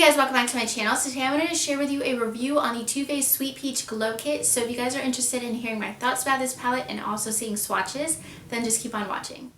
guys, welcome back to my channel. So today I wanted to share with you a review on the Too Faced Sweet Peach Glow Kit. So if you guys are interested in hearing my thoughts about this palette and also seeing swatches, then just keep on watching.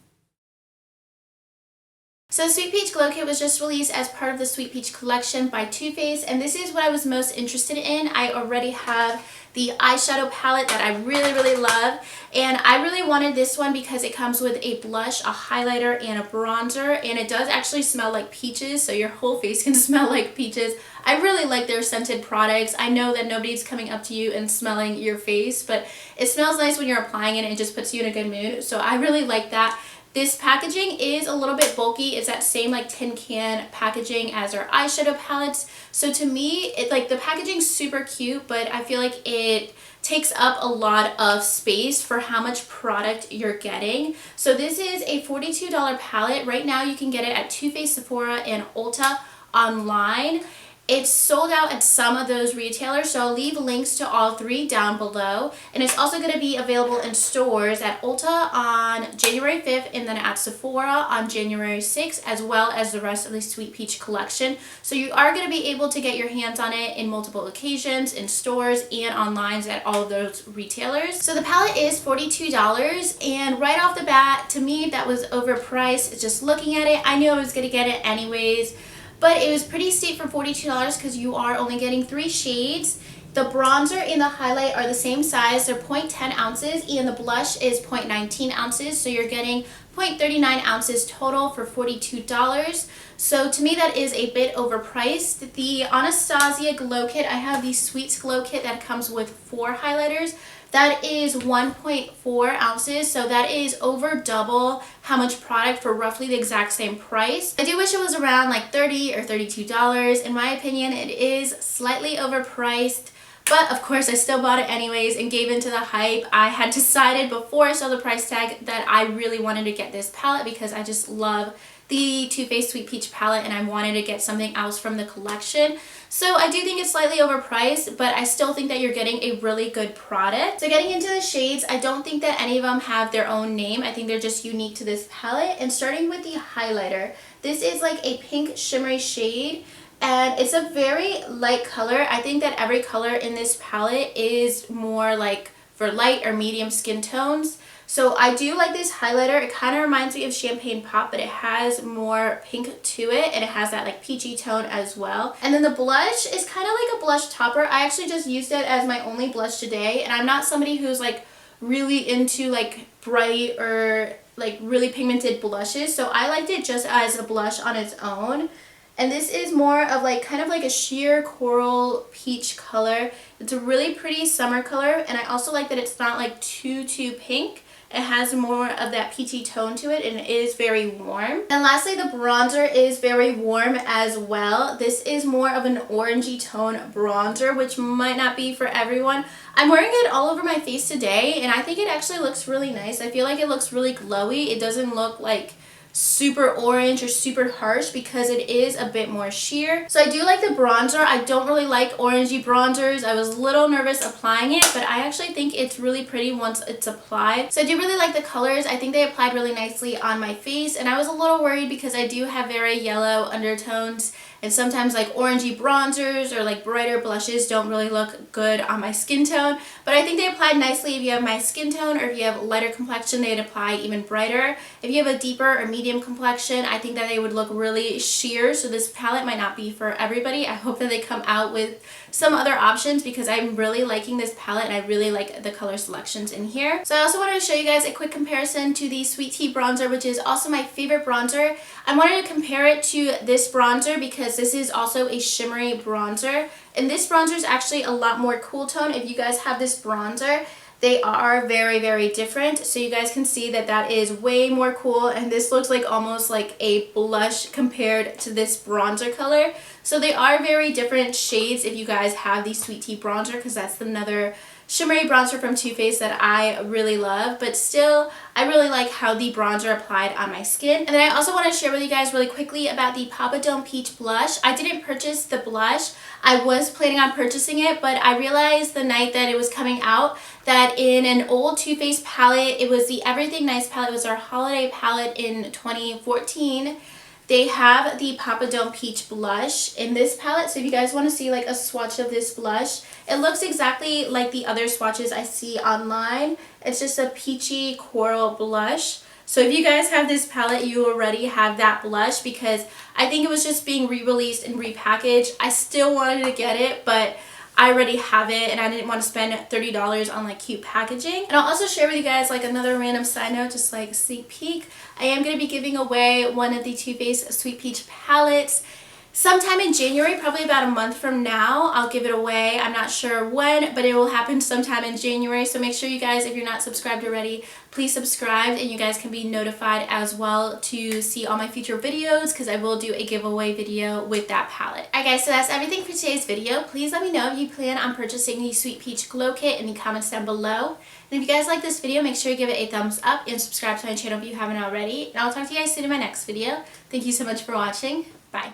So Sweet Peach Glow Kit was just released as part of the Sweet Peach collection by Too Faced, and this is what I was most interested in. I already have the eyeshadow palette that I really love, and I really wanted this one because it comes with a blush, a highlighter, and a bronzer, and it does actually smell like peaches, so your whole face can smell like peaches. I really like their scented products. I know that nobody's coming up to you and smelling your face, but it smells nice when you're applying it and it just puts you in a good mood, so I really like that. This packaging is a little bit bulky. It's that same like tin can packaging as our eyeshadow palettes. So to me, the packaging's super cute, but I feel like it takes up a lot of space for how much product you're getting. So this is a $42 palette. Right now you can get it at Too Faced, Sephora, and Ulta online. It's sold out at some of those retailers, so I'll leave links to all three down below. And it's also going to be available in stores at Ulta on January 5th and then at Sephora on January 6th, as well as the rest of the Sweet Peach collection. So you are going to be able to get your hands on it in multiple occasions, in stores and online at all of those retailers. So the palette is $42, and right off the bat, to me, that was overpriced. Just looking at it, I knew I was going to get it anyways. But it was pretty steep for $42 because you are only getting 3 shades. The bronzer and the highlight are the same size. They're 0.10 ounces and the blush is 0.19 ounces. So you're getting 0.39 ounces total for $42. So to me that is a bit overpriced. The Anastasia Glow Kit, I have the Sweets Glow Kit that comes with 4 highlighters. That is 1.4 ounces, so that is over double how much product for roughly the exact same price. I do wish it was around like $30 or $32. In my opinion, it is slightly overpriced, but of course I still bought it anyways and gave into the hype. I had decided before I saw the price tag that I really wanted to get this palette because I just love the Too Faced Sweet Peach palette and I wanted to get something else from the collection. So I do think it's slightly overpriced, but I still think that you're getting a really good product. So getting into the shades, I don't think that any of them have their own name. I think they're just unique to this palette. And starting with the highlighter, this is like a pink shimmery shade and it's a very light color. I think that every color in this palette is more like for light or medium skin tones. So I do like this highlighter. It kind of reminds me of Champagne Pop, but it has more pink to it and it has that like peachy tone as well. And then the blush is kind of like a blush topper. I actually just used it as my only blush today, and I'm not somebody who's like really into like bright or like really pigmented blushes, so I liked it just as a blush on its own. And this is more of like kind of like a sheer coral peach color. It's a really pretty summer color, and I also like that it's not like too pink. It has more of that peachy tone to it and it is very warm. And lastly, the bronzer is very warm as well. This is more of an orangey tone bronzer, which might not be for everyone. I'm wearing it all over my face today and I think it actually looks really nice. I feel like it looks really glowy. It doesn't look like super orange or super harsh because it is a bit more sheer. So I do like the bronzer. I don't really like orangey bronzers. I was a little nervous applying it, but I actually think it's really pretty once it's applied. So I do really like the colors. I think they applied really nicely on my face, and I was a little worried because I do have very yellow undertones, and sometimes like orangey bronzers or like brighter blushes don't really look good on my skin tone, but I think they applied nicely. If you have my skin tone or if you have lighter complexion, they'd apply even brighter. If you have a deeper or medium complexion, I think that they would look really sheer, so this palette might not be for everybody. I hope that they come out with some other options because I'm really liking this palette and I really like the color selections in here. So I also wanted to show you guys a quick comparison to the Sweet Tea bronzer, which is also my favorite bronzer. I wanted to compare it to this bronzer because this is also a shimmery bronzer, and this bronzer is actually a lot more cool tone. If you guys have this bronzer, they are very different. So you guys can see that that is way more cool, and this looks like almost like a blush compared to this bronzer color. So they are very different shades if you guys have the Sweet Tea bronzer, because that's another shimmery bronzer from Too Faced that I really love, but still I really like how the bronzer applied on my skin. And then I also want to share with you guys really quickly about the Papadum Peach Blush. I didn't purchase the blush. I was planning on purchasing it, but I realized the night that it was coming out that in an old Too Faced palette, it was the Everything Nice palette, it was our holiday palette in 2014, they have the Papadum Peach Blush in this palette. So if you guys want to see like a swatch of this blush, it looks exactly like the other swatches I see online. It's just a peachy coral blush. So if you guys have this palette, you already have that blush because I think it was just being re-released and repackaged. I still wanted to get it, but I already have it and I didn't want to spend $30 on like cute packaging. And I'll also share with you guys like another random side note, just like a sneak peek. I am going to be giving away one of the Too Faced Sweet Peach palettes sometime in January, probably about a month from now. I'll give it away. I'm not sure when, but it will happen sometime in January. So make sure you guys, if you're not subscribed already, please subscribe and you guys can be notified as well to see all my future videos because I will do a giveaway video with that palette. Alright guys, so that's everything for today's video. Please let me know if you plan on purchasing the Sweet Peach Glow Kit in the comments down below. And if you guys like this video, make sure you give it a thumbs up and subscribe to my channel if you haven't already. And I'll talk to you guys soon in my next video. Thank you so much for watching. Bye.